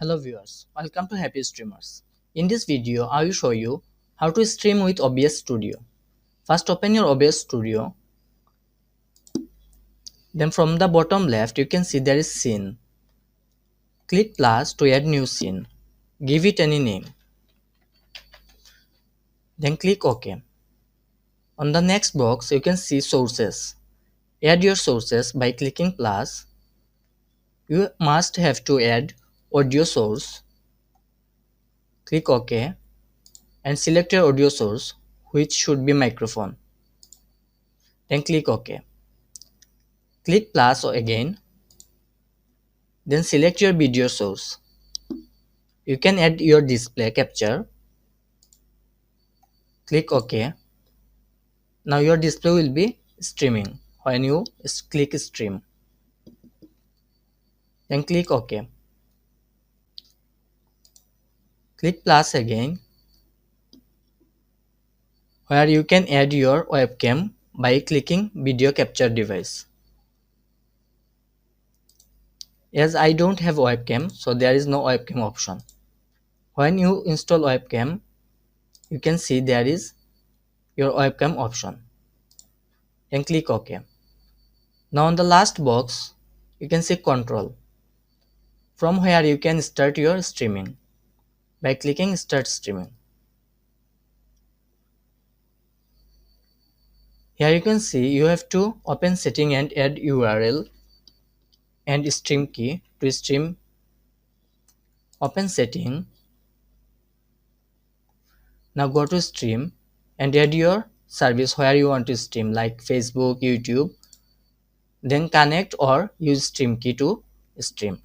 Hello viewers, welcome to Happy Streamers. In this video, I will show you how to stream with OBS Studio. First open your OBS Studio. Then from the bottom left, you can see there is scene. Click plus to add new scene. Give it any name. Then click OK. On the next box, you can see sources. Add your sources by clicking plus. You must have to add audio source. Click OK and select your audio source, which should be microphone. Then click OK. Click plus again. Then select your video source. You can add your display capture. Click OK. Now your display will be streaming when you click stream. Then click OK. Click plus again, where you can add your webcam by clicking video capture device. As I don't have webcam, so there is no webcam option. When you install webcam, you can see there is your webcam option. Then click OK. Now on the last box, you can see control, from where you can start your streaming by clicking start streaming. Here you can see you have to open setting and add URL and stream key to stream. Open setting. Now go to stream and add your service where you want to stream, like Facebook, YouTube. Then connect or use stream key to stream.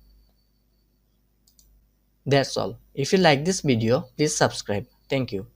That's all. If you like this video, please subscribe. Thank you.